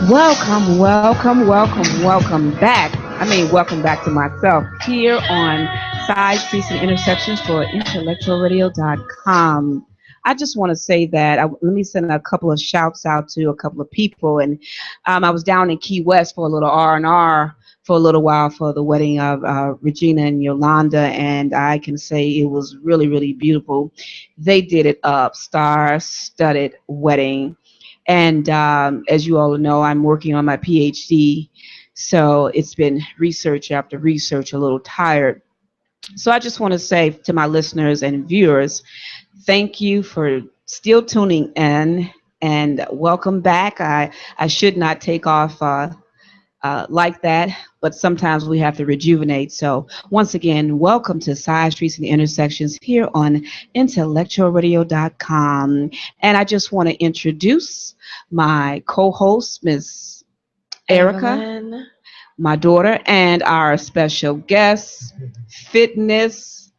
Welcome, welcome, welcome, welcome back. Welcome back to myself here on Sidestreets and Intersections for IntellectualRadio.com. I just want to say that let me send a couple of shouts out to a couple of people. And I was down in Key West for a little R&R for a little while for the wedding of Regina and Yolanda, and I can say it was really, really beautiful. They did it up, star-studded wedding. And as you all know, I'm working on my PhD. So it's been research after research, a little tired. So I just want to say to my listeners and viewers, thank you for still tuning in and welcome back. I should not take off like that, but sometimes we have to rejuvenate. So once again, welcome to Side Streets and Intersections here on IntellectualRadio.com. And I just want to introduce my co-host, Miss Erica, Evelyn. my daughter, and our special guest, fitness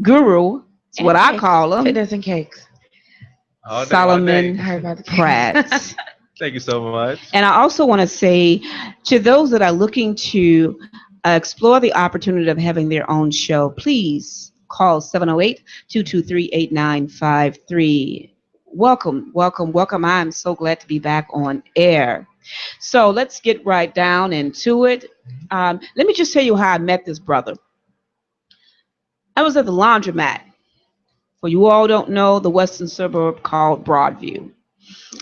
guru, is what I call him, Fitness and cakes. All day, Solomon I heard about the cakes. Pratt. Thank you so much. And I also want to say to those that are looking to explore the opportunity of having their own show, please call 708-223-8953. Welcome, welcome, welcome. I'm so glad to be back on air. So let's get right down into it. Let me just tell you how I met this brother. I was at the laundromat. For you all don't know, the western suburb called Broadview.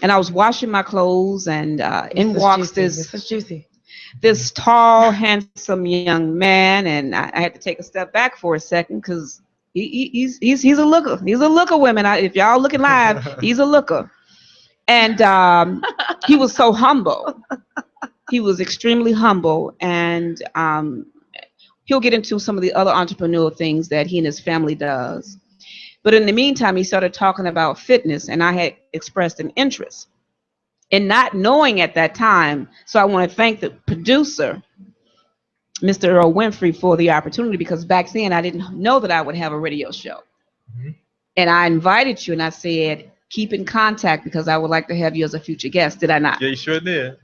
And I was washing my clothes, and in walks this tall, handsome young man, and I had to take a step back for a second because he's a looker. He's a looker, women. If y'all looking live, he's a looker. And he was so humble. He was extremely humble, and he'll get into some of the other entrepreneurial things that he and his family does. But in the meantime, he started talking about fitness, and I had expressed an interest in not knowing at that time. So I want to thank the producer, Mr. Earl Winfrey, for the opportunity, because back then I didn't know that I would have a radio show. Mm-hmm. And I invited you, and I said, keep in contact because I would like to have you as a future guest. Did I not? Yeah, you sure did.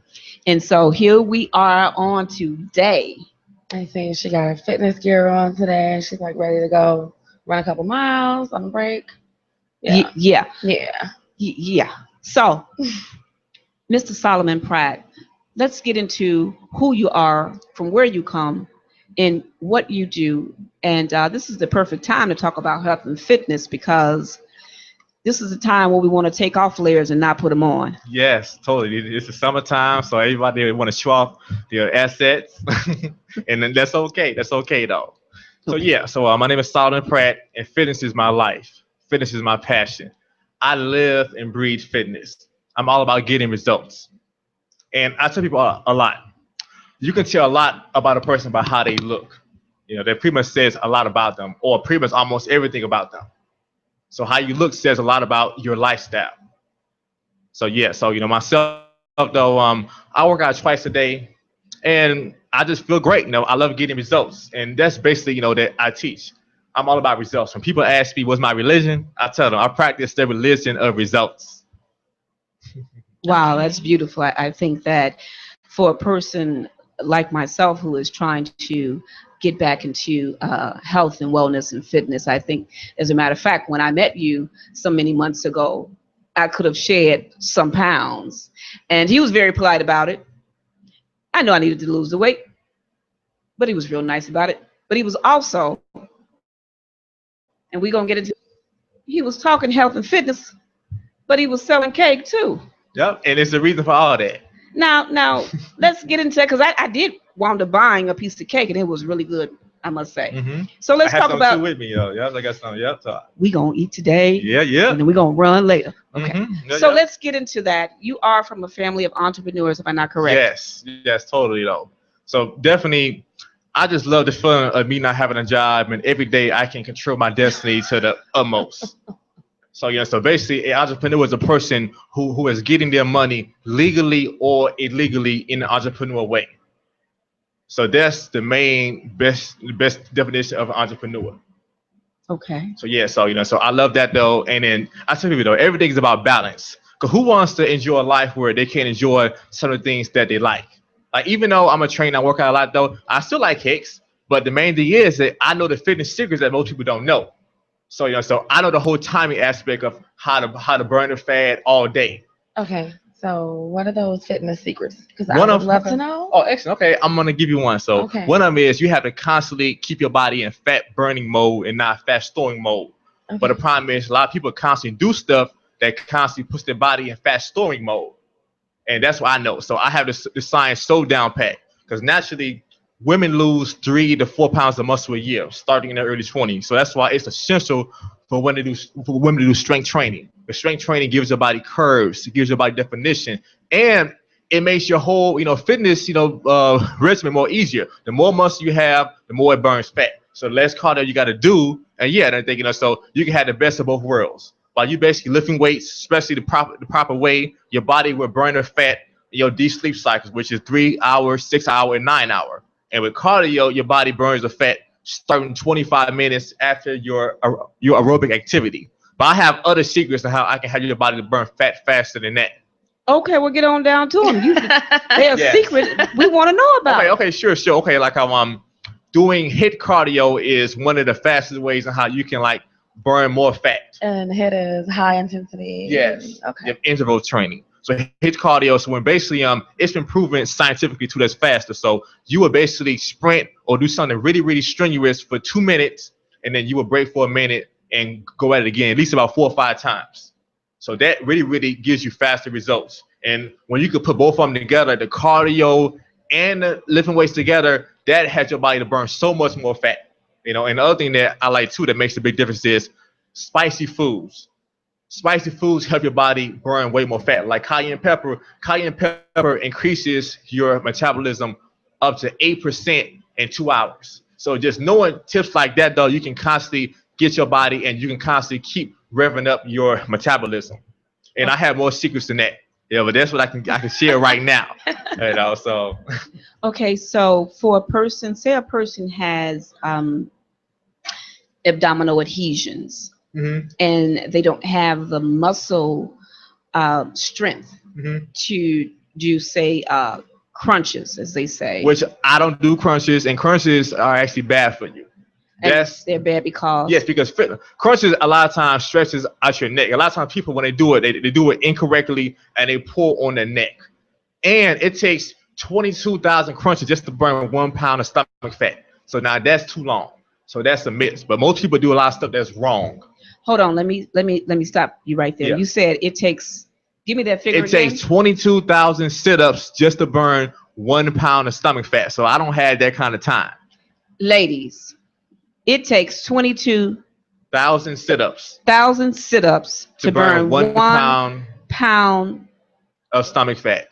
And so here we are on today. I think she got her fitness gear on today. She's like ready to go run a couple miles on a break. Yeah. Yeah. So, Mr. Solomon Pratt, let's get into who you are, from where you come, and what you do. And this is the perfect time to talk about health and fitness because this is the time where we want to take off layers and not put them on. Yes, totally. It's the summertime, so everybody want to show off their assets, and then that's okay. That's okay, though. So my name is Solomon Pratt, and fitness is my life. Fitness is my passion. I live and breathe fitness. I'm all about getting results. And I tell people a lot. You can tell a lot about a person by how they look. You know, that pretty much says a lot about them, or pretty much almost everything about them. So how you look says a lot about your lifestyle. So myself though, I work out twice a day, and I just feel great. I love getting results, and that's basically that I teach. I'm all about results. When people ask me what's my religion, I tell them I practice the religion of results. Wow, that's beautiful. I think that for a person like myself who is trying to get back into health and wellness and fitness, I think, as a matter of fact, when I met you so many months ago, I could have shed some pounds. And he was very polite about it. I know I needed to lose the weight, but he was real nice about it. But he was also, and we're going to get into, he was talking health and fitness, but he was selling cake too. Yep, and it's the reason for all that. Now, let's get into that, because I did wound up buying a piece of cake, and it was really good, I must say. Mm-hmm. So let's talk about. Too with me, yo. Yep, I got some. Yep. So. We gonna eat today. Yeah. And then we gonna run later. Okay. Mm-hmm. So let's get into that. You are from a family of entrepreneurs, if I'm not correct. Yes, totally though. So definitely, I just love the feeling of me not having a job, and every day I can control my destiny to the utmost. So basically, an entrepreneur is a person who is getting their money legally or illegally in an entrepreneurial way. So that's the best definition of an entrepreneur. Okay. So so I love that though. And then I tell people though, everything is about balance. Because who wants to enjoy a life where they can't enjoy some of the things that they like? Like, even though I'm a trainer, I work out a lot, though, I still like cakes. But the main thing is that I know the fitness secrets that most people don't know. So, so I know the whole timing aspect of how to burn the fat all day. Okay, so what are those fitness secrets? Because I One would of love to know. Oh, excellent. Okay, I'm gonna give you one. So Okay. one of them is you have to constantly keep your body in fat burning mode and not fat storing mode. But Okay. the problem is a lot of people constantly do stuff that constantly puts their body in fat storing mode, and that's what I know. So I have the science so down pat because naturally women lose 3 to 4 pounds of muscle a year starting in their early 20s. So that's why it's essential for women to do strength training. The strength training gives your body curves, it gives your body definition, and it makes your whole fitness regimen more easier. The more muscle you have, the more it burns fat. So the less cardio you got to do, and I think so you can have the best of both worlds. While you basically lifting weights, especially the proper way, your body will burn the fat in your deep sleep cycles, which is 3 hours, 6 hour, and 9 hour. And with cardio, your body burns the fat starting 25 minutes after your aerobic activity. But I have other secrets on how I can have your body to burn fat faster than that. Okay, we'll get on down to them. They're Yeah. a secret we want to know about. Okay, sure. Okay, like doing HIIT cardio is one of the fastest ways on how you can like burn more fat. And HIIT is high intensity. Yes. Okay. You have interval training. So HIIT cardio, so when basically it's been proven scientifically to that's faster. So you will basically sprint or do something really, really strenuous for 2 minutes, and then you will break for a minute and go at it again, at least about 4 or 5 times. So that really, really gives you faster results. And when you could put both of them together, the cardio and the lifting weights together, that has your body to burn so much more fat. And the other thing that I like too that makes a big difference is spicy foods. Spicy foods help your body burn way more fat. Like cayenne pepper. Cayenne pepper increases your metabolism up to 8% in 2 hours. So just knowing tips like that, though, you can constantly get your body and you can constantly keep revving up your metabolism. And I have more secrets than that. But that's what I can share right now. So. Okay, so for a person, say a person has abdominal adhesions, Mm-hmm. and they don't have the muscle strength Mm-hmm. to do, say, crunches, as they say. Which I don't do crunches, and crunches are actually bad for you. And they're bad because? Yes, because crunches a lot of times stretches out your neck. A lot of times people, when they do it, they do it incorrectly, and they pull on their neck. And it takes 22,000 crunches just to burn 1 pound of stomach fat. So now that's too long. So that's a myth. But most people do a lot of stuff that's wrong. Hold on, let me stop you right there. Yeah. You said it takes. Give me that figure It again. takes 22,000 sit-ups just to burn 1 pound of stomach fat. So I don't have that kind of time. Ladies, it takes 22,000 sit-ups sit-ups to burn 1 pound of stomach fat.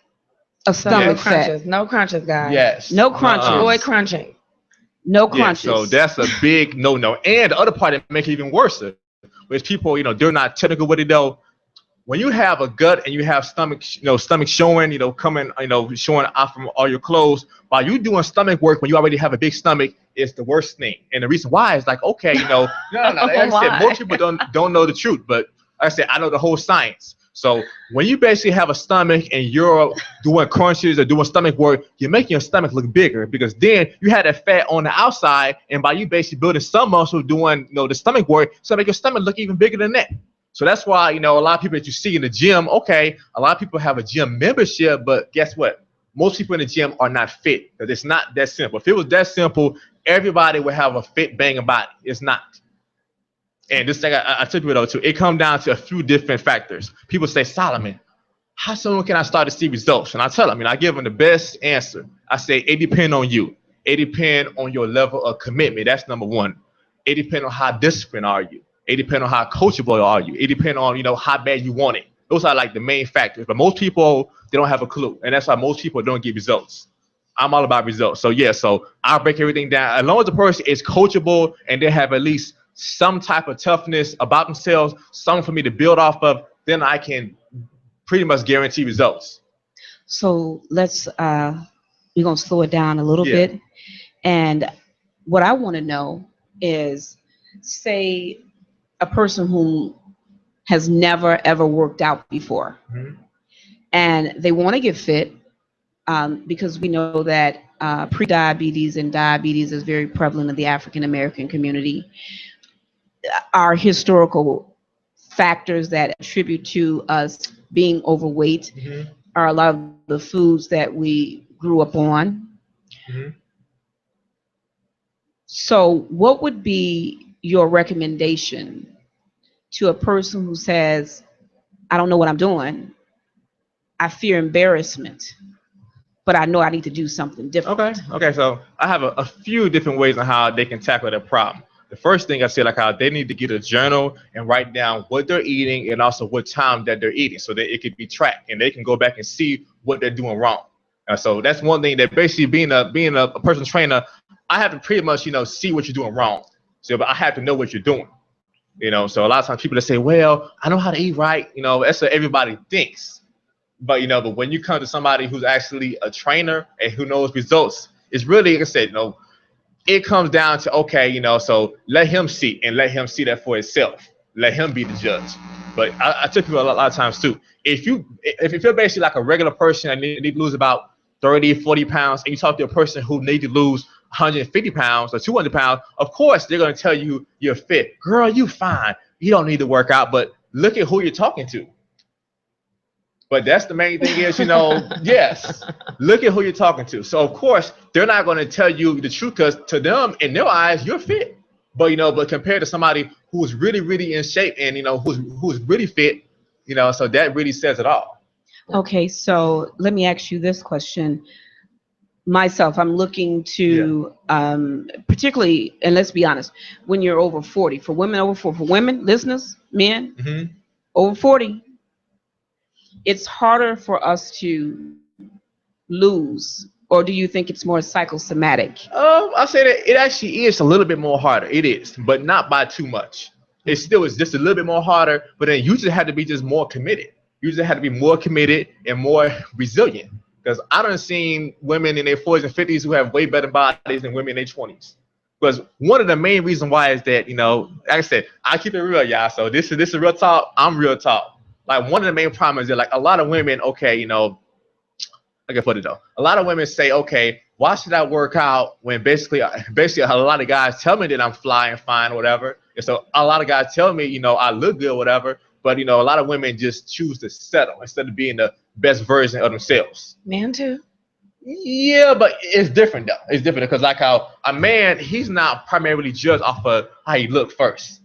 of stomach Yes. fat. No crunches, guys. Yes. No crunches. Avoid crunching. No Yeah, crunches. so that's a big no-no. And the other part that makes it even worse is people, they're not technical with it though. When you have a gut and you have stomach showing, coming, showing out from all your clothes, while you doing stomach work when you already have a big stomach, is the worst thing. And the reason why is like, okay, no. Like I said, most people don't know the truth, but like I said, I know the whole science. So when you basically have a stomach and you're doing crunches or doing stomach work, you're making your stomach look bigger because then you had that fat on the outside, and by you basically building some muscle doing the stomach work, so make your stomach look even bigger than that. So that's why a lot of people that you see in the gym, okay, a lot of people have a gym membership, but guess what? Most people in the gym are not fit because it's not that simple. If it was that simple, everybody would have a fit banging body. It's not. And this thing I took it though too. It comes down to a few different factors. People say, Solomon, how soon can I start to see results? And I tell them, I give them the best answer. I say it depends on you. It depends on your level of commitment. That's number one. It depends on how disciplined are you. It depends on how coachable are you. It depends on how bad you want it. Those are like the main factors. But most people, they don't have a clue, and that's why most people don't get results. I'm all about results. So yeah, so I'll break everything down. As long as the person is coachable and they have at least some type of toughness about themselves, something for me to build off of, then I can pretty much guarantee results. So let's we're gonna slow it down a little bit. And what I want to know is, say a person who has never ever worked out before, Mhm. and they want to get fit because we know that pre-diabetes and diabetes is very prevalent in the African American community. Our historical factors that attribute to us being overweight Mhm. are a lot of the foods that we grew up on. Mhm. So, what would be your recommendation to a person who says, I don't know what I'm doing, I fear embarrassment, but I know I need to do something Okay. different? Okay. So I have a few different ways on how they can tackle that problem. The first thing I said, like how they need to get a journal and write down what they're eating and also what time that they're eating, so that it could be tracked and they can go back and see what they're doing wrong. So that's one thing that basically being a personal trainer, I have to pretty much see what you're doing wrong. So, but I have to know what you're doing. So a lot of times people that say, well, I know how to eat right. That's what everybody thinks. But when you come to somebody who's actually a trainer and who knows results, it's really, like I said, it comes down to, okay, so let him see and let him see that for himself. Let him be the judge. But I tell people a lot of times too, if you're basically like a regular person and need to lose about 30, 40 pounds, and you talk to a person who need to lose 150 pounds or 200 pounds, of course they're going to tell you you're fit. Girl, you fine. You don't need to work out. But look at who you're talking to. But that's the main thing is, yes, look at who you're talking to. So of course they're not going to tell you the truth, because to them, in their eyes, you're fit. But compared to somebody who's really, really in shape and who's really fit, so that really says it all. Okay, so let me ask you this question. Myself, I'm looking Yeah. to, particularly, and let's be honest, when you're over 40, for women over 40, for women, listeners, men Hmm. over 40, it's harder for us to lose, or do you think it's more psychosomatic? I say that it actually is a little bit more harder. It is, but not by too much. It still is just a little bit more harder, but then you just have to be just more committed. You just have to be more committed and more resilient. Because I done seen women in their 40s and 50s who have way better bodies than women in their 20s. Because one of the main reasons why is that, like I said, I keep it real, y'all. So this is real talk. I'm real talk. Like one of the main problems is that like a lot of women, okay, I can put it though. A lot of women say, okay, why should I work out when basically a lot of guys tell me that I'm flying fine or whatever. And so a lot of guys tell me, I look good or whatever. But a lot of women just choose to settle instead of being the best version of themselves. Man too. Yeah, but it's different though. It's different because like how a man, he's not primarily judged off of how he look first.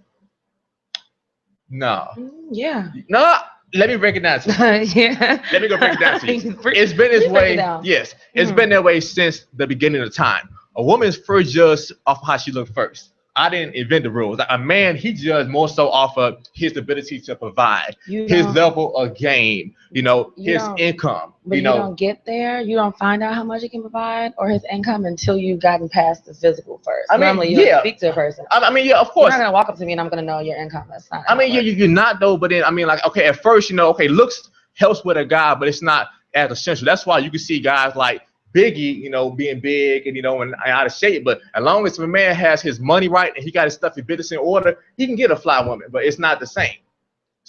No. Yeah. No, let me break it down to you. Yeah. Let me go break it down to you. It's been Please this break it way. down. Yes, it's Mhm. been that way since the beginning of time. A woman's first judged off how she looked first. I didn't invent the rules. Like a man, he judged more so off of his ability to provide, You his don't. level of game, You his don't. income. But you don't get there. You don't find out how much he can provide or his income until you've gotten past the physical first. I mean, Normally, you yeah. speak to a person. I mean, yeah, of You're course. not gonna walk up to me and I'm gonna know your income. That's not. I how it mean, yeah, works. you're not though, but then I mean, like, okay, at first, okay, looks helps with a guy, but it's not as essential. That's why you can see guys like Biggie, being big and and out of shape. But as long as a man has his money right and he got his stuff in business in order, he can get a fly woman. But it's not the same.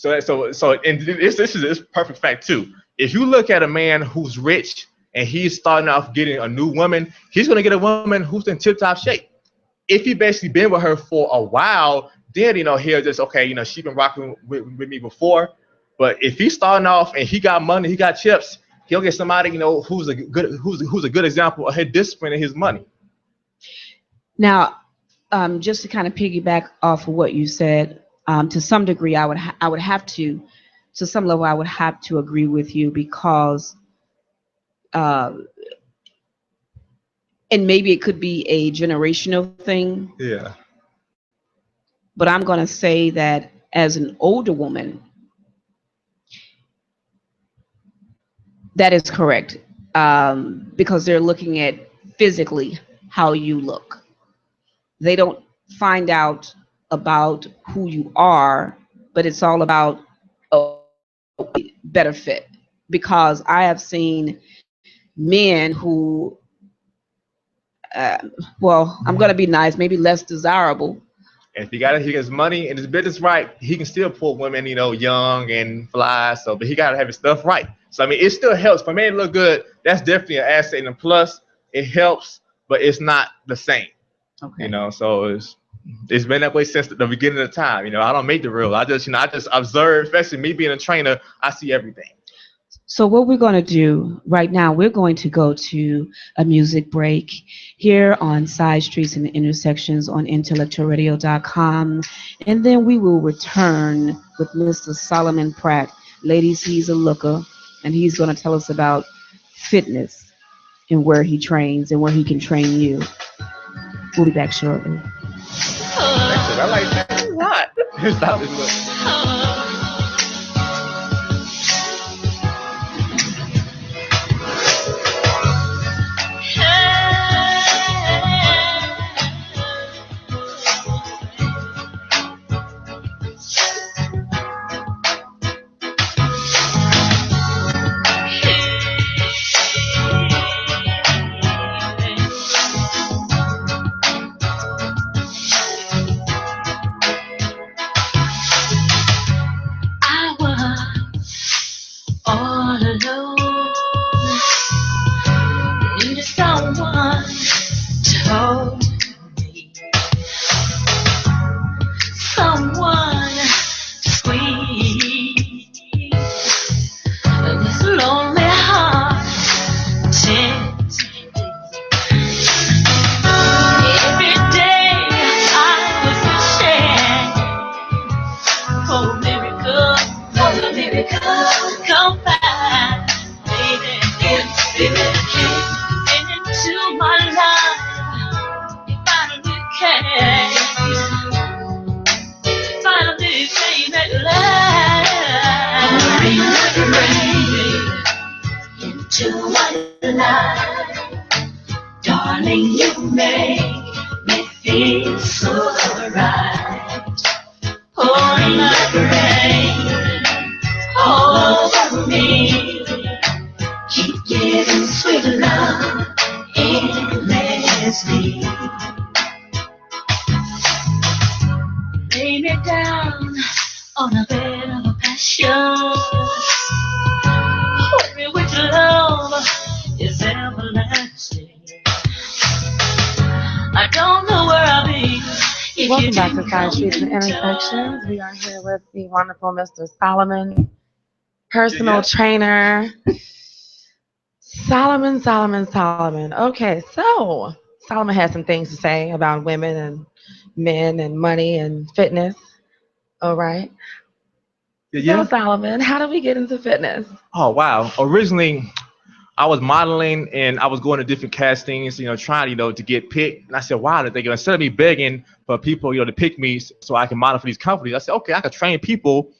And this is perfect fact too. If you look at a man who's rich and he's starting off getting a new woman, he's gonna get a woman who's in tip-top shape. If he basically been with her for a while, then he'll just okay, she been rocking with me before. But if he's starting off and he got money, he got chips, he'll get somebody who's a good example of his discipline and his money. Now, just to kind of piggyback off of what you said, to some degree, I would have to some level, I would have to agree with you because, uh, and maybe it could be a generational thing, Yeah. but I'm going to say that as an older woman, that is correct, because they're looking at physically how you look. They don't find out about who you are, but it's all about a better fit. Because I have seen men who, uh, well, I'm going to be nice, maybe less desirable, And if he gets money and his business right, he can still pull women, young and fly. So, but he got to have his stuff right. So, I mean, it still helps. For men to look good, that's definitely an asset. And plus, it helps, but it's not the same. Okay. So it's been that way since the beginning of time. I don't make the rule. I just observe, especially me being a trainer, I see everything. So what we're going to do right now, we're going to go to a music break here on Side Streets and Intersections on IntellectualRadio.com. And then we will return with Mr. Solomon Pratt. Ladies, he's a looker, and he's going to tell us about fitness and where he trains and where he can train you. We'll be back shortly. I like that a lot. Stop this look. Darling, you make me feel so right. Pouring like rain all over me. Keep giving sweet love endlessly. Lay me down on a bed of passion. Hold me with your love is everlasting. I don't know where I'll be. Welcome back to Side Streets and Intersections. We are here with the wonderful Mr. Solomon, personal trainer. Solomon. Okay, so Solomon has some things to say about women and men and money and fitness. All right. So Solomon, how did we get into fitness? Oh, wow. Originally, I was modeling and I was going to different castings, trying, to get picked. And I said, wow, instead of me begging for people, to pick me so I can model for these companies, I said, okay, I can train people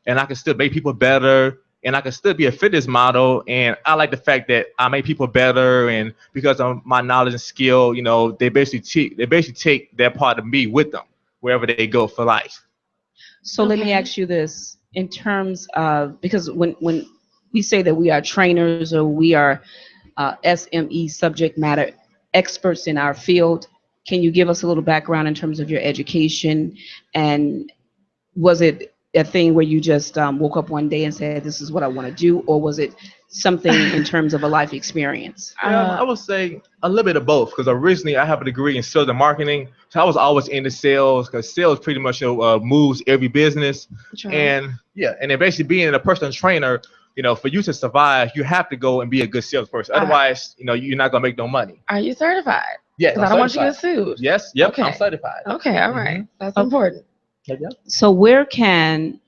and I can still make people better and I can still be a fitness model. And I like the fact that I make people better. And because of my knowledge and skill, they basically take that part of me with them wherever they go for life. So let me ask you this in terms of, because when we say that we are trainers or we are SME, subject matter experts in our field, can you give us a little background in terms of your education? And was it a thing where you just woke up one day and said, this is what I want to do? Or was it something in terms of a life experience? I would say a little bit of both, because originally I have a degree in sales and marketing. So I was always into sales, because sales pretty much moves every business. Sure. And then basically being a personal trainer, for you to survive, you have to go and be a good salesperson. Otherwise, you're not going to make no money. Are you certified? Yes. Because I don't want you to get sued. Yes. Yep. Okay. I'm certified. Okay. All right. That's important. So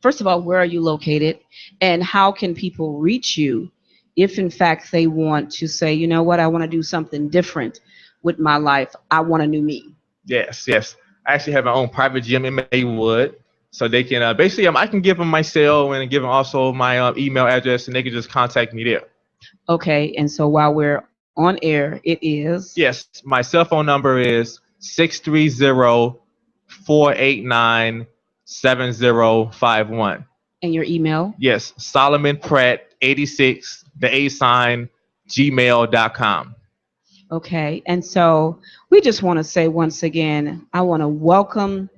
first of all, where are you located and how can people reach you if in fact they want to say, you know what, I want to do something different with my life. I want a new me. Yes. I actually have my own private gym in Maywood. So they can basically, I can give them my cell and give them also my email address, and they can just contact me there. Okay, and so while we're on air, it is? Yes, my cell phone number is 630-489-7051. And your email? Yes, Solomon Pratt 86, the A sign, gmail.com. Okay, and so we just want to say once again, I want to welcome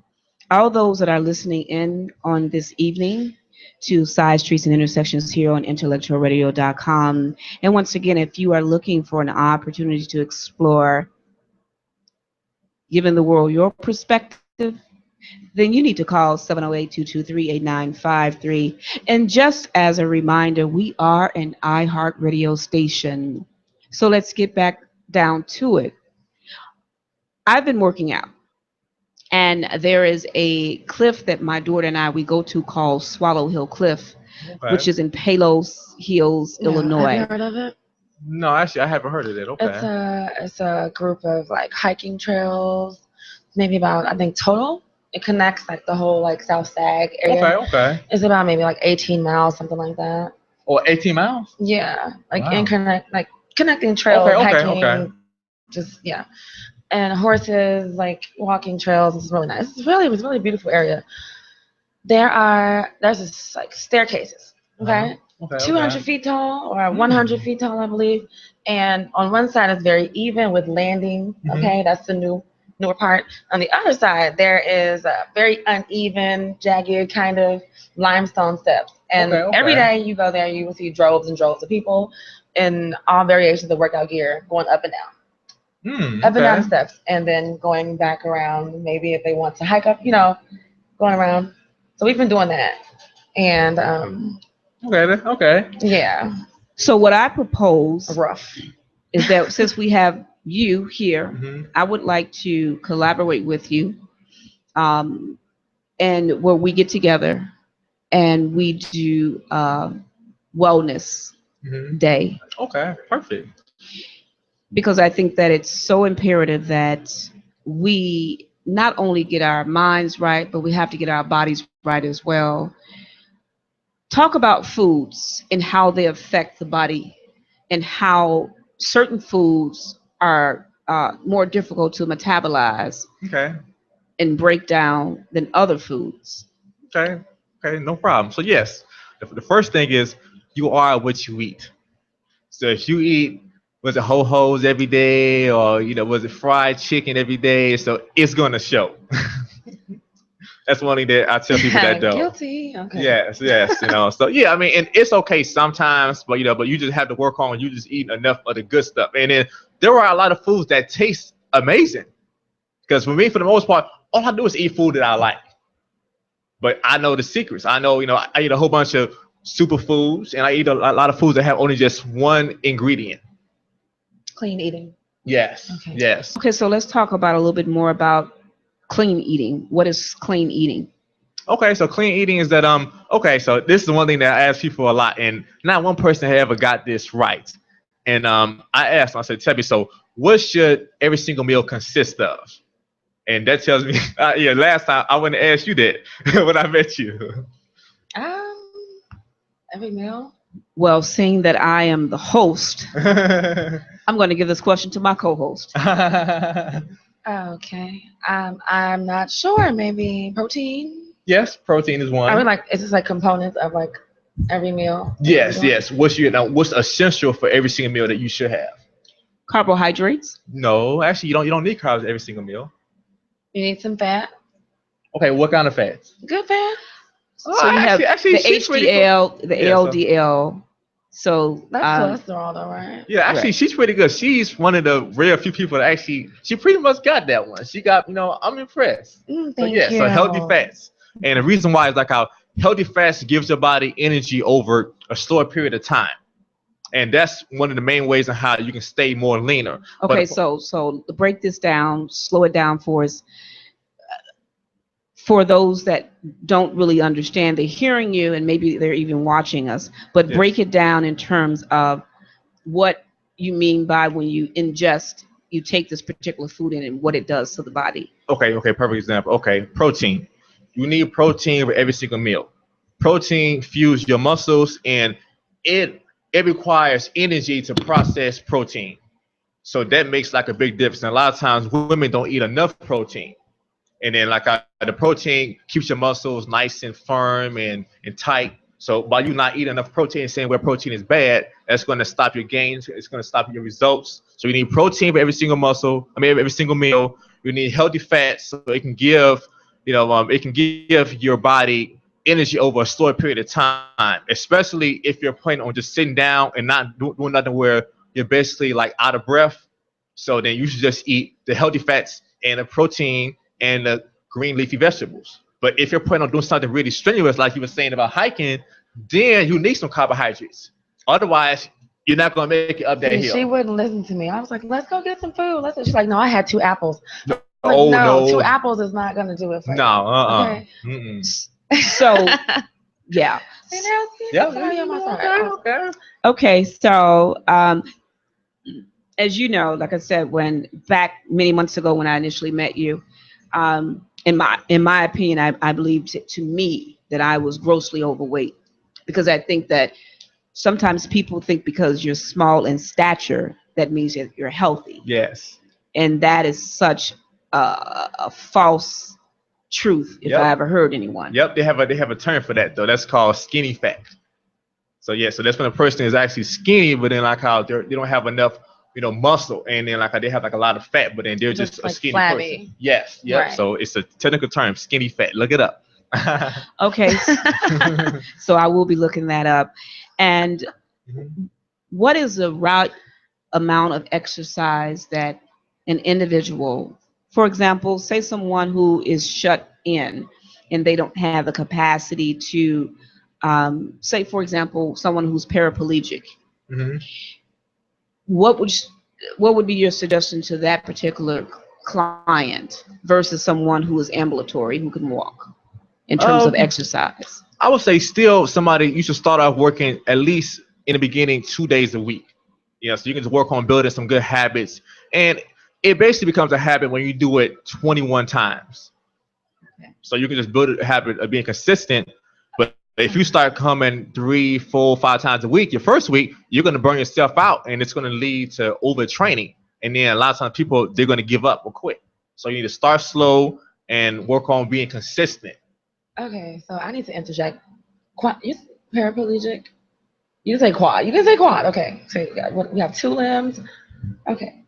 all those that are listening in on this evening to Side Streets and Intersections here on IntellectualRadio.com. And once again, if you are looking for an opportunity to explore giving the world your perspective, then you need to call 708-223-8953. And just as a reminder, we are an iHeart radio station. So let's get back down to it. I've been working out. And there is a cliff that my daughter and I we go to called Swallow Hill Cliff, which Okay. is in Palos Hills, Yeah, have Illinois. you heard of it? No, actually, I haven't heard of it. Okay. It's a group of like hiking trails, maybe about I think total. It connects like the whole like South Sag area. Okay. It's about maybe like 18 miles, something like that. Or 18 miles? Yeah, like Wow. connecting trails, Okay, hiking, just yeah, and horses like walking trails. It's really nice. It was really a beautiful area. There's this like staircases. Okay. Okay. 200 feet tall or 100 feet tall, I believe. And on one side it's very even with landing. Okay, that's the newer part. On the other side, there is a very uneven, jagged kind of limestone steps. And every day you go there, you will see droves and droves of people in all variations of workout gear going up and down. Up and down the steps, and then going back around. Maybe if they want to hike up, going around. So we've been doing that, and Okay. yeah, So what I propose rough. is that since we have you here, Mhm. I would like to collaborate with you, and where we get together and we do wellness Mhm. day, Okay. Perfect. because I think that it's so imperative that we not only get our minds right, but we have to get our bodies right as well. Talk about foods and how they affect the body, and how certain foods are more difficult to metabolize Okay. and break down than other foods. Okay. No problem. So yes, the first thing is you are what you eat. So if you eat, was it ho-hos every day, or was it fried chicken every day? So it's gonna show. That's one thing that I tell people that don't. Guilty. Okay. Yes. So yeah, I mean, and it's okay sometimes, but you just have to work on you just eating enough of the good stuff. And then there are a lot of foods that taste amazing. Because for me, for the most part, all I do is eat food that I like. But I know the secrets. I know, I eat a whole bunch of superfoods, and I eat a lot of foods that have only just one ingredient. Clean eating. Yes. Okay. Yes. Okay, so let's talk about a little bit more about clean eating. What is clean eating? Okay, so clean eating is that okay, so this is the one thing that I ask people a lot, and not one person has ever got this right. And I asked them, I said, tell me, so what should every single meal consist of? And that tells me, last time I wouldn't ask you that when I met you. Every meal. Well, seeing that I am the host, I'm going to give this question to my co-host. Okay. I'm not sure. Maybe protein. Yes, protein is one. I mean, like, is this like components of like every meal? Yes. What's essential for every single meal that you should have? Carbohydrates. No, actually, you don't need carbs every single meal. You need some fat. Okay, what kind of fats? Good fat. So you have the she's pretty HDL, the Yeah, so- LDL. So That's cholesterol, though, right? Yeah, actually, Right. she's pretty good. She's one of the rare few people that actually, she pretty much got that one. She got, I'm impressed. Thank you. So healthy fats. And the reason why is like how healthy fats gives your body energy over a slower period of time. And that's one of the main ways on how you can stay more leaner. okay, But, so to break this down, slow it down for us. For those that don't really understand, they're hearing you and maybe they're even watching us, but Yes. break it down in terms of what you mean by when you ingest, you take this particular food in and what it does to the body. okay, perfect example. Okay, protein. You need protein with every single meal. Protein fuels your muscles, and it requires energy to process protein. So that makes like a big difference. And a lot of times women don't eat enough protein. And then the protein keeps your muscles nice and firm and tight. So by you not eating enough protein, saying where protein is bad, that's going to stop your gains. It's going to stop your results. So you need protein for every single every single meal. You need healthy fats so it can give it can give your body energy over a short period of time, especially if you're planning on just sitting down and not doing nothing where you're basically like out of breath. So then you should just eat the healthy fats and the protein and the green leafy vegetables. But if you're planning on doing something really strenuous, like you were saying about hiking, then you need some carbohydrates. Otherwise, you're not going to make it up that See, hill. she wouldn't listen to me. I was like, let's go get some food. She's like, no, I had 2 apples. Like, Oh, no, no. 2 apples is not going to do it for No, you. Okay. Mm-mm. So, yeah. Okay, so as you know, like I said, when back many months ago when I initially met you, in my opinion, I believed to me that I was grossly overweight, because I think that sometimes people think because you're small in stature that means that you're healthy, Yes. and that is such a false truth if I ever heard anyone. Yep, they have a term for that though. That's called skinny fat. So yeah, so that's when a person is actually skinny, but then like how they don't have enough, muscle, and then like they have like a lot of fat, but then they're just a like skinny flabby. person. Yes, yep. Right. So it's a technical term, skinny fat. Look it up. Okay, so I will be looking that up. And what is the right amount of exercise that an individual, for example, say someone who is shut in and they don't have the capacity to, say, for example, someone who's paraplegic, what would be your suggestion to that particular client versus someone who is ambulatory, who can walk, in terms of exercise? I would say still somebody, you should start off working at least in the beginning 2 days a week. So you can just work on building some good habits, and it basically becomes a habit when you do it 21 times. Okay. So you can just build a habit of being consistent. But if you start coming 3, 4, 5 times a week, your first week, you're going to burn yourself out, and it's going to lead to overtraining. And then a lot of times people, they're going to give up or quit. So you need to start slow and work on being consistent. Okay, so I need to interject. You paraplegic? You can say quad. You can say quad. Okay, so you have 2 limbs. Okay.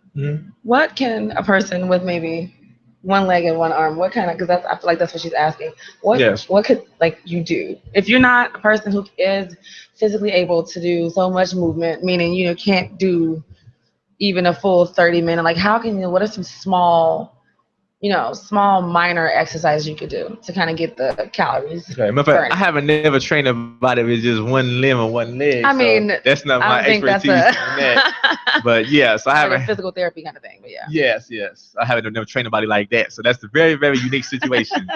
What can a person with maybe 1 leg and 1 arm, what kind of, because I feel like that's what she's asking. What could you do if you're not a person who is physically able to do so much movement, meaning you can't do even a full 30-minute, like how can you, what are some small minor exercises you could do to kind of get the calories? Okay, I haven't never trained anybody with just 1 limb and 1 leg. I mean, that's not my expertise in that. But yes, I haven't. Like a physical therapy kind of thing, but yeah. Yes. I haven't never trained anybody like that. So that's a very, very unique situation.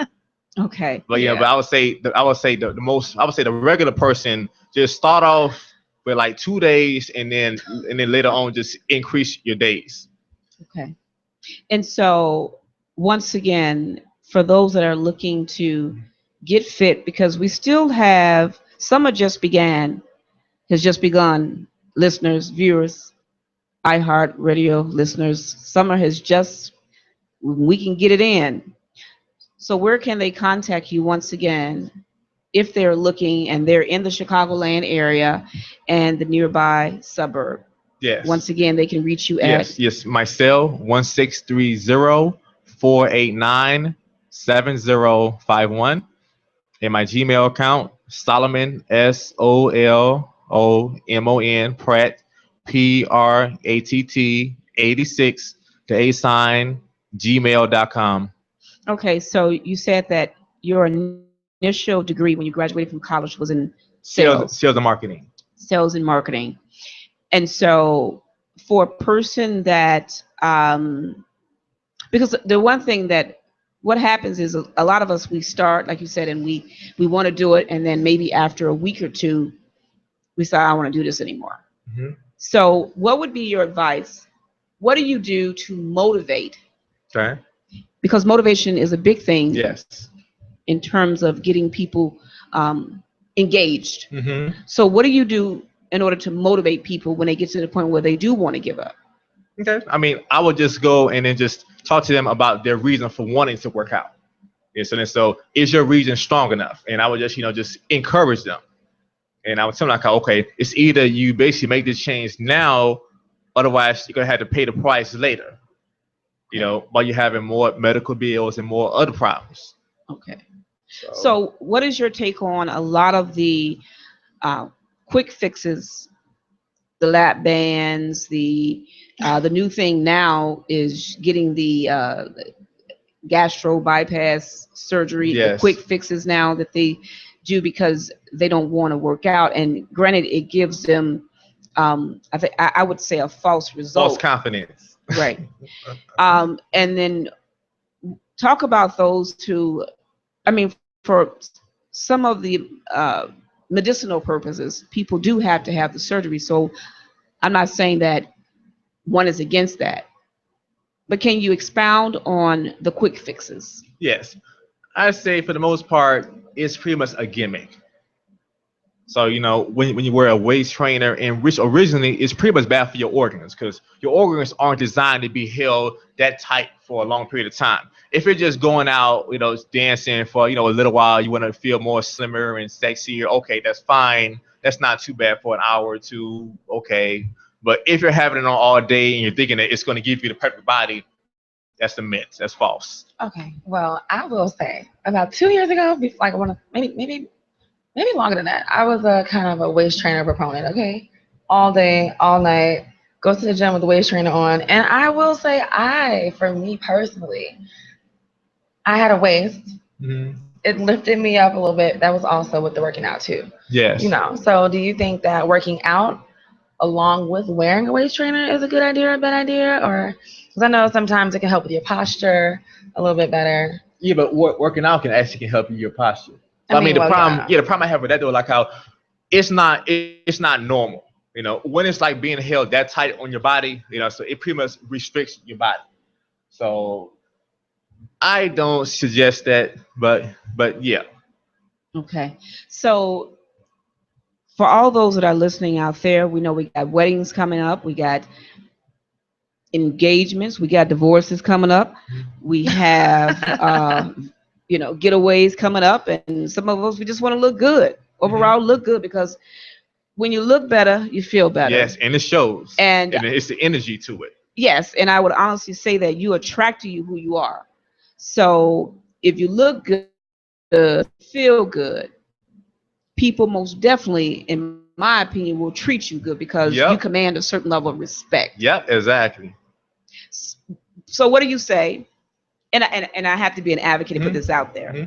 Okay. But but I would say the regular person just start off with like 2 days, and then later on just increase your days. Okay. And so once again, for those that are looking to get fit, because we still have summer has just begun, listeners, viewers, iHeartRadio listeners, summer we can get it in. So where can they contact you once again if they're looking and they're in the Chicagoland area and the nearby suburb? Yes. Once again, they can reach you at. Yes. My cell 1630-489-7051, and my Gmail account Solomon SOLOMON Pratt PRATT 86 @gmail.com. Okay, so you said that your initial degree when you graduated from college was in sales and marketing. Sales and marketing. And so for a person that, because the one thing that what happens is a lot of us, we start, like you said, and we want to do it. And then maybe after a week or two, we say, I don't want to do this anymore. So what would be your advice? What do you do to motivate? Okay. Because motivation is a big thing. Yes. In terms of getting people engaged. So what do you do in order to motivate people when they get to the point where they do want to give up? Okay. I mean, I would just go and then just talk to them about their reason for wanting to work out. Yes. And so is your reason strong enough? And I would just, just encourage them. And I would tell them like, okay, it's either you basically make this change now, otherwise you're going to have to pay the price later, while you're having more medical bills and more other problems. Okay. So, So, what is your take on a lot of the uh, quick fixes, the lap bands, the new thing now is getting the gastro bypass surgery, the quick yes, fixes now that they do because they don't want to work out. And granted, it gives them, I would say, a false false result. confidence. Right. And then talk about those two. I mean, for some of the medicinal purposes, people do have to have the surgery. So I'm not saying that one is against that, but can you expound on the quick fixes? Yes, I say for the most part, it's pretty much a gimmick. So when you wear a waist trainer, and which originally is pretty much bad for your organs because your organs aren't designed to be held that tight for a long period of time. If you're just going out, dancing for a little while, you want to feel more slimmer and sexier. Okay, that's fine. That's not too bad for an hour or two. Okay, but if you're having it on all day and you're thinking that it's going to give you the perfect body, that's a myth. That's false. Okay. Well, I will say about 2 years ago, like I want to maybe longer than that. I was a kind of a waist trainer proponent. Okay, all day, all night, go to the gym with the waist trainer on, and I will say, for me personally, I had a waist. Hmm. It lifted me up a little bit. That was also with the working out too. Yes. So do you think that working out along with wearing a waist trainer is a good idea or a bad idea? Or because I know sometimes it can help with your posture a little bit better. Yeah, but working out can help you your posture. I But I mean, mean, well, yeah. the problem I have with that though, like how it's not normal. When it's like being held that tight on your body, so it pretty much restricts your body. So I don't suggest that, but yeah. Okay. So for all those that are listening out there, we know we got weddings coming up, we got engagements, we got divorces coming up, we have getaways coming up, and some of us we just want to look good. Hmm. Overall, look good because when you look better, you feel better. Yes, and it shows, And and it's the energy to it. yes, and I would honestly say that you attract to you who you are. So if you look good, feel good, people most definitely, in my opinion, will treat you good because you Yep. command a certain level of respect. Yep. Exactly. So what do you say? And I have to be an advocate to put Hmm. this out there, Hmm.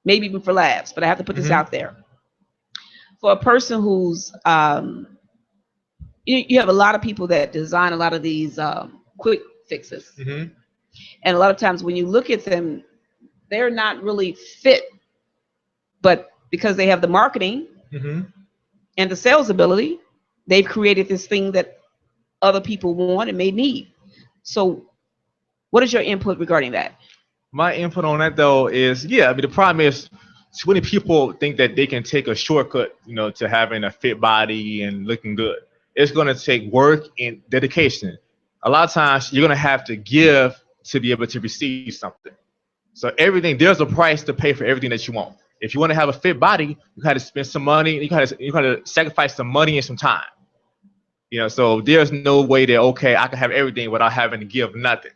maybe even for laughs, but I have to put this Hmm. out there for a person who's you have a lot of people that design a lot of these quick fixes, Hmm. and a lot of times when you look at them, they're not really fit, but because they have the marketing Hmm. and the sales ability, they've created this thing that other people want and may need. So, what is your input regarding that? My input on that though is, yeah, I mean the problem is too many people think that they can take a shortcut, to having a fit body and looking good. It's gonna take work and dedication. A lot of times you're gonna have to give to be able to receive something. So there's a price to pay for everything that you want. If you want to have a fit body, you gotta spend some money, you gotta sacrifice some money and some time. So there's no way that okay, I can have everything without having to give nothing.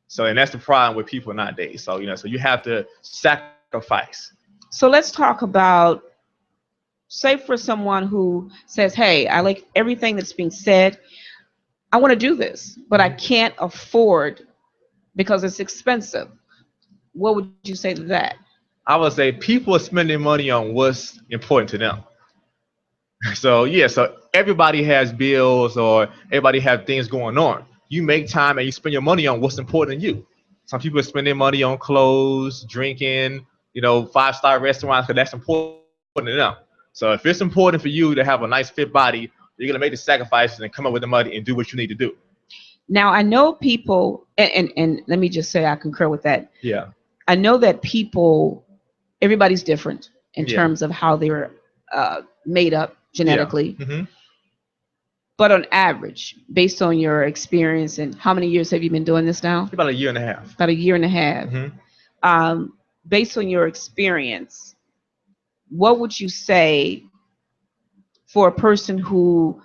So, and that's the problem with people nowadays. So, so you have to sacrifice. So, let's talk about, say, for someone who says, "Hey, I like everything that's being said. I want to do this, but I Mhm. can't afford because it's expensive." What would you say to that? I would say people are spending money on what's important to them. So, yeah, so everybody has bills or everybody have things going on. You make time and you spend your money on what's important to you. Some people are spending money on clothes, drinking, five-star restaurants because that's important to them. So if it's important for you to have a nice fit body, you're gonna make the sacrifices and come up with the money and do what you need to do. Now, I know people, and let me just say I concur with that. Yeah. I know that people, everybody's different in Yeah. terms of how they're made up Yeah. genetically. Hmm. But on average, based on your experience, and how many years have you been doing this now? About a year and a half. About a year and a half. Hmm. Based on your experience, what would you say for a person who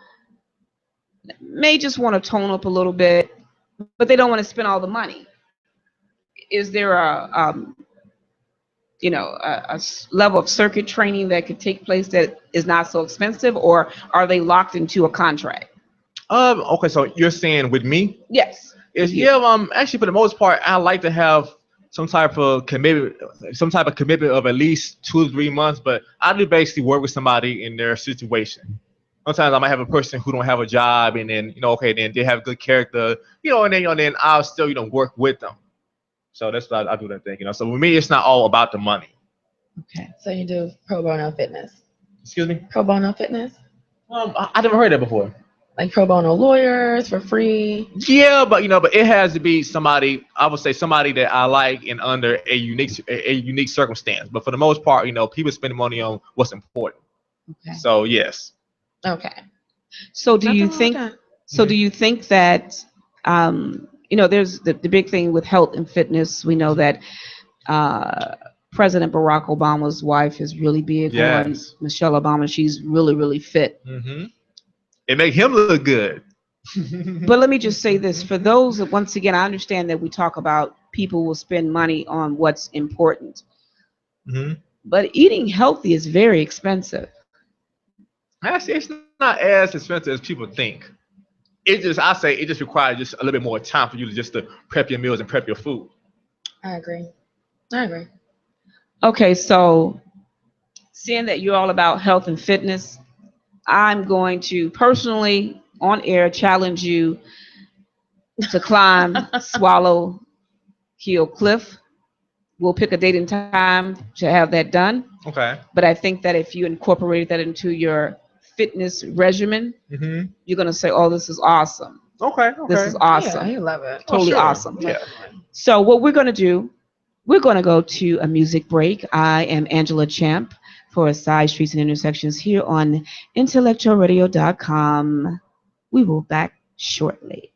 may just want to tone up a little bit, but they don't want to spend all the money? Is there level of circuit training that could take place that is not so expensive, or are they locked into a contract? Okay, so you're saying with me? Yes. Is yeah, actually for the most part, I like to have some type of commitment of at least 2 to 3 months, but I do basically work with somebody in their situation. Sometimes I might have a person who don't have a job, and then okay, then they have good character, and then I'll still work with them. So that's what I do that thing, So with me, it's not all about the money. Okay. So you do pro bono fitness. Excuse me? Pro bono fitness? I never heard that before. Like pro bono lawyers for free? Yeah, but it has to be somebody, I would say somebody that I like and under a unique circumstance. But for the most part, people spend money on what's important. Okay. So yes. Okay. So do you think that there's the big thing with health and fitness. We know that President Barack Obama's wife is really big on Michelle Obama. She's really, really fit. Mm-hmm. It makes him look good. But let me just say this. For those that, once again, I understand that we talk about people will spend money on what's important. Mm-hmm. But eating healthy is very expensive. Actually, it's not as expensive as people think. It just requires just a little bit more time for you to prep your meals and prep your food. I agree. Okay, so seeing that you're all about health and fitness, I'm going to personally on air challenge you to climb Swallow Hill Cliff. We'll pick a date and time to have that done. Okay. But I think that if you incorporate that into your fitness regimen, mm-hmm. you're going to say, oh, this is awesome. Okay. This is awesome. Yeah, I love it. Totally awesome. Yeah. So what we're going to do, we're going to go to a music break. I am Angela Champ for Side Streets and Intersections here on IntellectualRadio.com. We will be back shortly.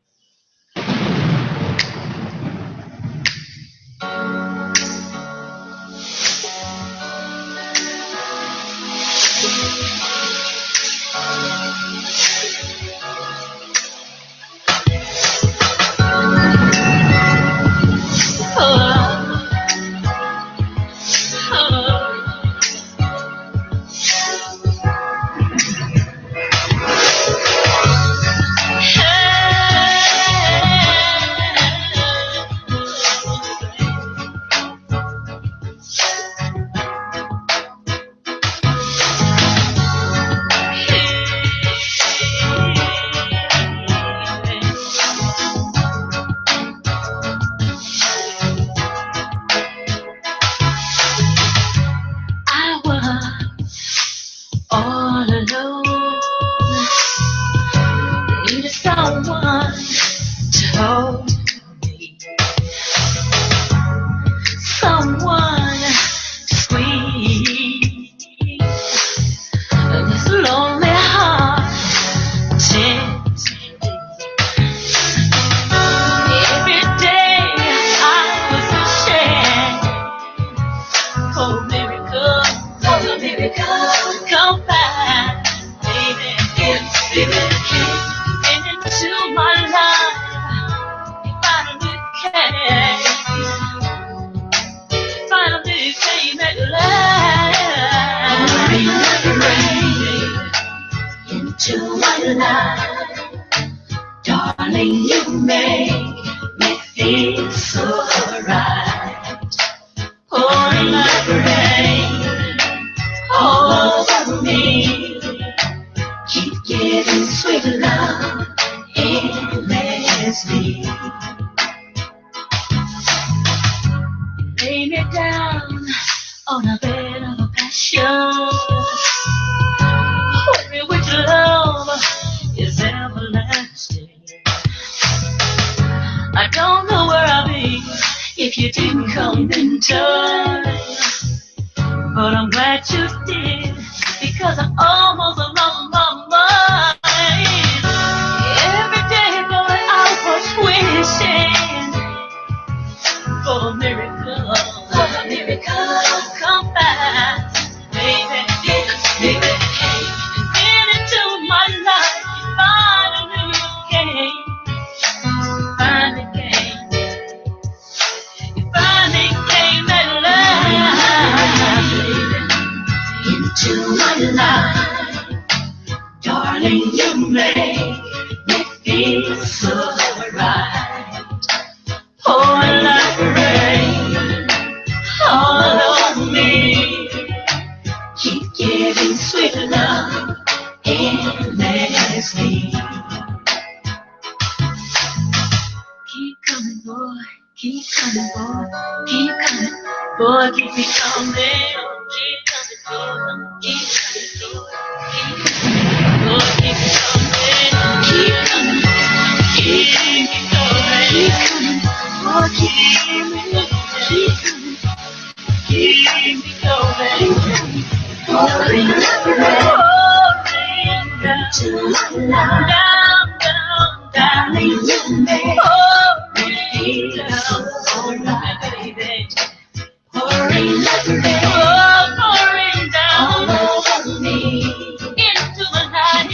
so right. Pouring like rain all over me. Keep getting sweeter now, endlessly. Keep coming, boy. Keep coming, boy. Keep coming, boy. Keep me coming. Keep coming, boy. Keep coming, boy. Keep coming, boy. Keep me coming. Keep me coming. Keep coming, boy. Keep me coming. Keep me coming. Pouring down, down, down in me. Pouring down, alright, baby. Pouring like rain, pouring down over me. Into the night.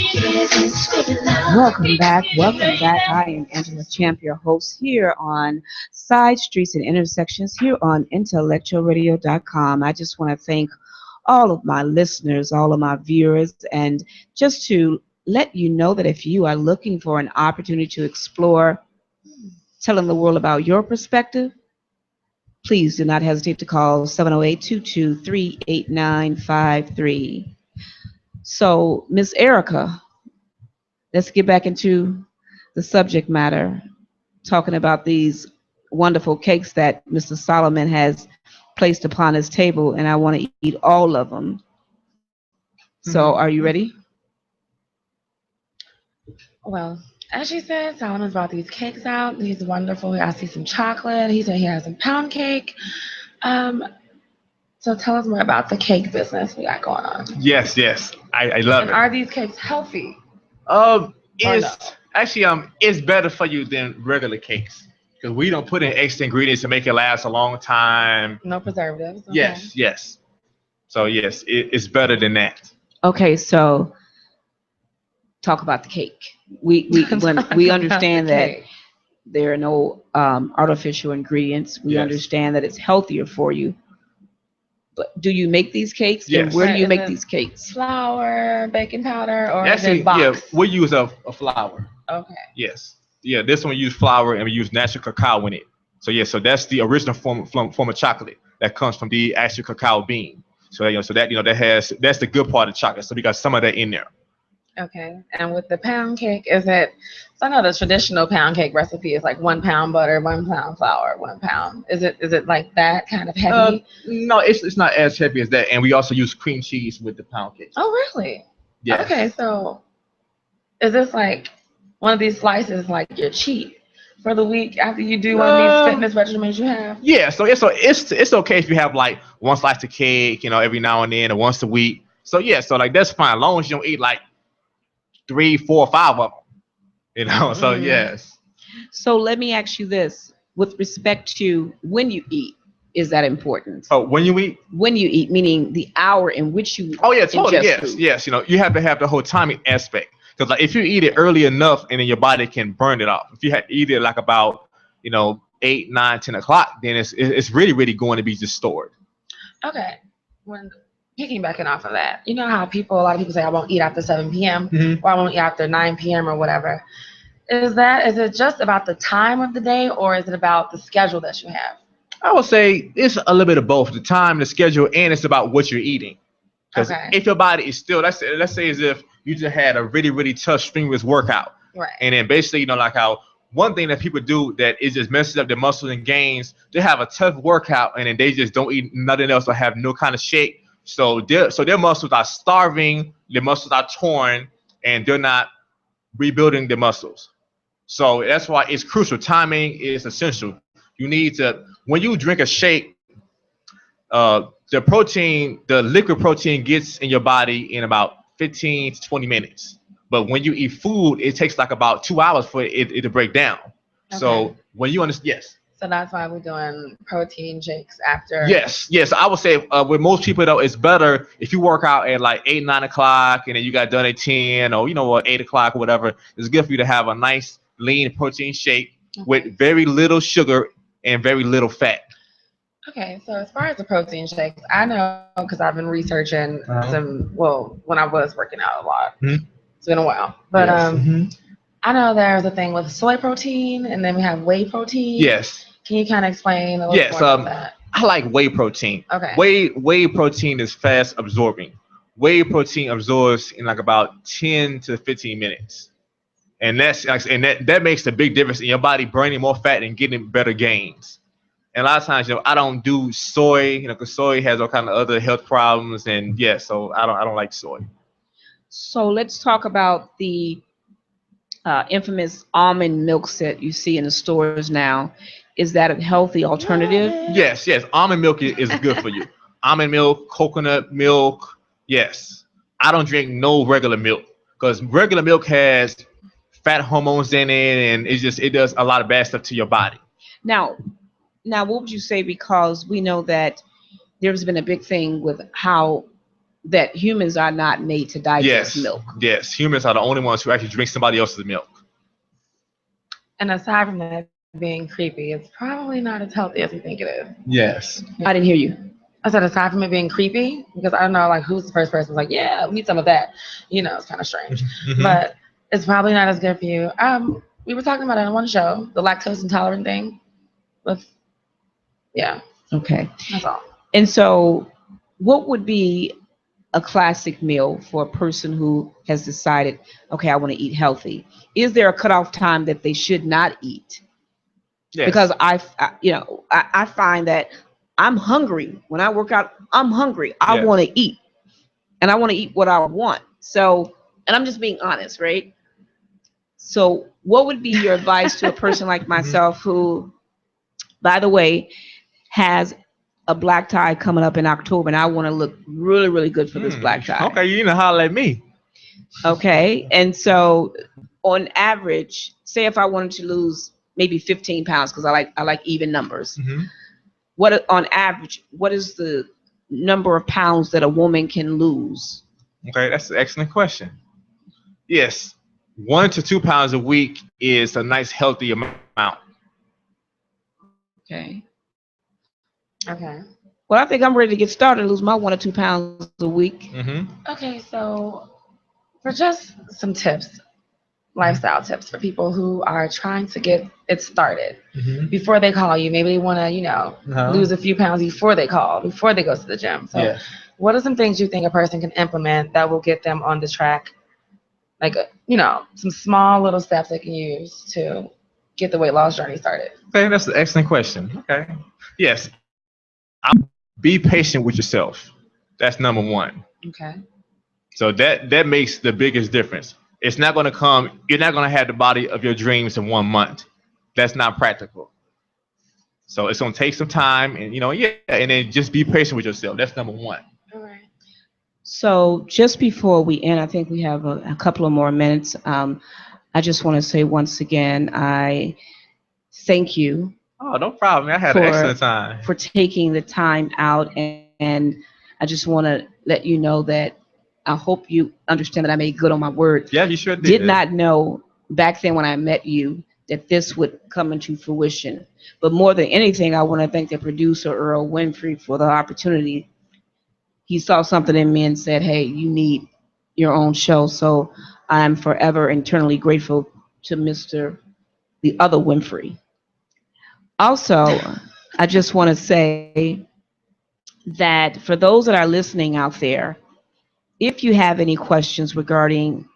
Welcome back. Welcome back. I am Angela Champ, your host here on Side Streets and Intersections here on IntellectualRadio.com. I just want to thank all of my listeners, all of my viewers, and just to let you know that if you are looking for an opportunity to explore telling the world about your perspective, please do not hesitate to call 708-223-8953. So, Miss Erica, let's get back into the subject matter, talking about these wonderful cakes that Mr. Solomon has placed upon his table, and I want to eat all of them. So, are you ready? Well, as she said, Solomon's brought these cakes out. He's wonderful. I see some chocolate. He said he has some pound cake. So tell us more about the cake business we got going on. Yes, I love And it. are these cakes healthy? It's actually it's better for you than regular cakes because we don't put in extra ingredients to make it last a long time. No preservatives. Okay. Yes. So yes, it's better than that. Okay, so talk about the cake. We understand that there are no artificial ingredients. We understand that it's healthier for you. But do you make these cakes? Yes. And where do you make these cakes? Flour, baking powder, or Actually, is it box? yeah, we use a flour. Okay. Yes. Yeah, this one we use flour and we use natural cacao in it. So yeah, so that's the original form of chocolate that comes from the actual cacao bean. So that's the good part of chocolate. So we got some of that in there. Okay. And with the pound cake, is it? So I know the traditional pound cake recipe is like 1 pound butter, 1 pound flour, 1 pound. Is it like that kind of heavy? No, it's not as heavy as that. And we also use cream cheese with the pound cake. Oh, really? Yeah. Okay. So is this like one of these slices like your cheat for the week after you do one of these fitness regimens you have? Yeah. So it's okay if you have like one slice of cake, every now and then, or once a week. So yeah. So like that's fine, as long as you don't eat like 3, 4, 5 of them, so yes. So let me ask you this, with respect to when you eat, is that important? Oh, when you eat? When you eat, meaning the hour in which you Oh yeah, totally. ingest food. Yes. You have to have the whole timing aspect because like if you eat it early enough and then your body can burn it off. If you eat it like about 8, 9, 10 o'clock, then it's really really going to be just stored. Okay. When piggybacking off of that, you know how a lot of people say I won't eat after 7 p.m. Or I won't eat after 9 p.m. or whatever. Is it just about the time of the day or is it about the schedule that you have? I would say it's a little bit of both, the time, the schedule, and it's about what you're eating. Because if your body is still, let's say as if you just had a really, really tough strenuous workout. Right. And then basically, like how one thing that people do that is just messes up their muscles and gains, they have a tough workout and then they just don't eat nothing else or have no kind of shake. So their muscles are starving, their muscles are torn, and they're not rebuilding their muscles. So that's why it's crucial. Timing is essential. You need to, when you drink a shake, the liquid protein gets in your body in about 15 to 20 minutes. But when you eat food, it takes like about 2 hours for it to break down. Okay. So when you understand, yes. So that's why we're doing protein shakes after. Yes. I would say with most people though, it's better if you work out at like 8, 9 o'clock and then you got done at 10 or 8 o'clock or whatever. It's good for you to have a nice lean protein shake with very little sugar and very little fat. Okay, so as far as the protein shakes, I know because I've been researching when I was working out a lot. It's been a while, but I know there's a thing with soy protein, and then we have whey protein. Yes. Can you kind of explain a little Yes. more about that? I like whey protein. Okay. Whey protein is fast absorbing. Whey protein absorbs in like about 10 to 15 minutes. And that makes a big difference in your body burning more fat and getting better gains. And a lot of times, I don't do soy, because soy has all kind of other health problems, and so I don't like soy. So let's talk about the infamous almond milks that you see in the stores now. Is that a healthy alternative? Yes. Almond milk is good for you. Almond milk, coconut milk. Yes. I don't drink no regular milk because regular milk has fat hormones in it, and it does a lot of bad stuff to your body. Now, what would you say? Because we know that there's been a big thing with how that humans are not made to digest milk. Yes, humans are the only ones who actually drink somebody else's milk. And aside from that being creepy, it's probably not as healthy as we think it is. Yes. I didn't hear you. I said aside from it being creepy, because I don't know, like, who's the first person who's like, yeah, we need some of that. It's kind of strange. Mm-hmm. But it's probably not as good for you. We were talking about it on one show, the lactose intolerant thing. Okay. That's all. And so, what would be a classic meal for a person who has decided, okay, I want to eat healthy? Is there a cutoff time that they should not eat? Yes. Because I find that I'm hungry when I work out. I'm hungry. I want to eat, and I want to eat what I want. So, and I'm just being honest, right? So, what would be your advice to a person like myself who, by the way, has a black tie coming up in October, and I want to look really, really good for this black tie? Okay, you know, holler at me. Okay, and so on average, say if I wanted to lose maybe 15 pounds, because I like even numbers. Mm-hmm. On average, what is the number of pounds that a woman can lose? Okay, that's an excellent question. Yes, 1 to 2 pounds a week is a nice healthy amount. Okay. Okay. Well, I think I'm ready to get started, lose my 1 or 2 pounds a week. Mm-hmm. Okay, so for just some tips, lifestyle tips for people who are trying to get it started before they call you. Maybe they want to, lose a few pounds before they go to the gym. So what are some things you think a person can implement that will get them on the track? Like, some small little steps they can use to get the weight loss journey started. Okay, that's an excellent question. Okay. Yes. Be patient with yourself. That's number one. Okay. So that makes the biggest difference. It's not going to come. You're not going to have the body of your dreams in 1 month. That's not practical. So it's going to take some time, and and then just be patient with yourself. That's number one. All right. So just before we end, I think we have a couple of more minutes. I just want to say once again, I thank you. Oh, no problem. I had an excellent time. For taking the time out, and I just want to let you know that I hope you understand that I made good on my word. Yeah, you sure did. Did not know back then when I met you that this would come into fruition. But more than anything, I want to thank the producer, Earl Winfrey, for the opportunity. He saw something in me and said, hey, you need your own show. So I'm forever eternally grateful to the other Winfrey. Also, I just want to say that for those that are listening out there, if you have any questions regarding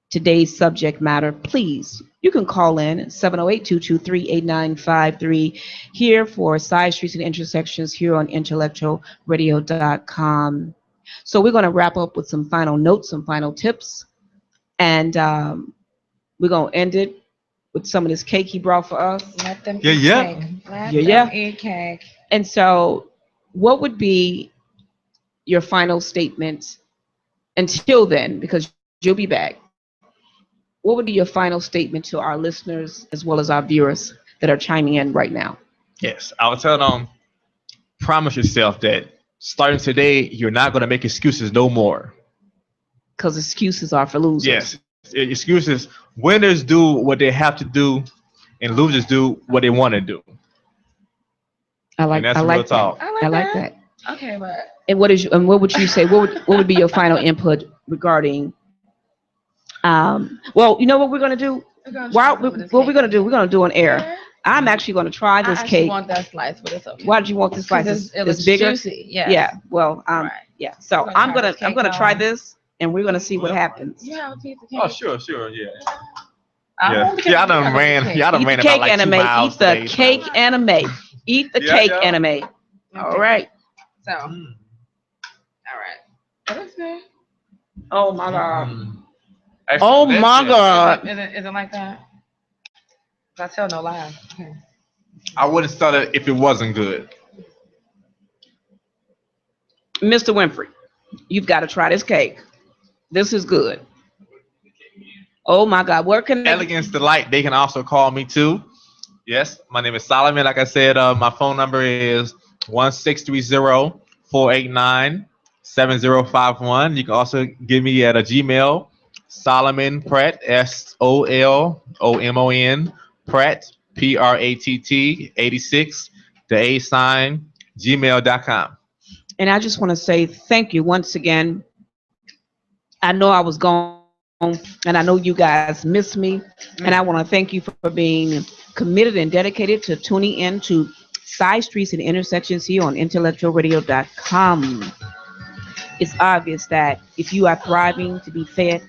today's subject matter, please, you can call in 708-223-8953 here for Side Streets and Intersections here on IntellectualRadio.com. So we're going to wrap up with some final notes, some final tips, and we're going to end it with some of this cake he brought for us. Let them eat cake. Let them eat cake. And so what would be your final statement until then, because you'll be back? What would be your final statement to our listeners as well as our viewers that are chiming in right now? Yes, I would tell them, promise yourself that starting today, you're not going to make excuses no more. Because excuses are for losers. Yes, excuses. Winners do what they have to do, and losers do what they want to do. I like that. Okay, but what would you say? What would be your final input regarding Well, you know what we're gonna do? What we're gonna do? We're gonna do an air. Air? I'm actually gonna try this I actually cake. want that slice, but it's okay. Why did you want this slice? It looks It's bigger. juicy. Yes. Yeah. Well, Right. yeah. So We're I'm try gonna this I'm cake gonna try on. this, and we're gonna see what happens. You have a piece of cake. Oh, sure, yeah. I Yeah, want the cake. yeah, I done ran Eat the about cake like 2 anime. miles Eat the today, so- cake anime. Eat the Yeah, cake yeah. anime. All right. So, all Mm. right. That looks good. Oh my God. Mm. Oh my Listen, God. Is it like that? I tell no lies. Okay. I wouldn't start it if it wasn't good. Mr. Winfrey, you've got to try this cake. This is good. Oh my God. Where can they? Elegance Delight, they can also call me too. Yes, my name is Solomon. Like I said, my phone number is 1-630-489-7051. You can also give me at a Gmail, Solomon Pratt, SOLOMON Pratt, PRATT 86, the A sign, gmail.com. And I just want to say thank you once again. I know I was gone, and I know you guys miss me. And I want to thank you for being committed and dedicated to tuning in to Side Streets and Intersections here on IntellectualRadio.com. It's obvious that if you are thriving to be fed,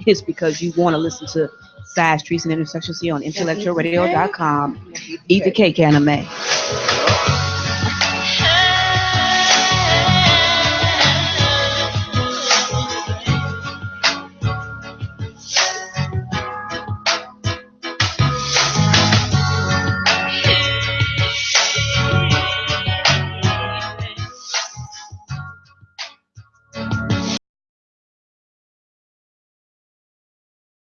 it's because you want to listen to Side Streets and Intersections here on IntellectualRadio.com. Eat the cake anime.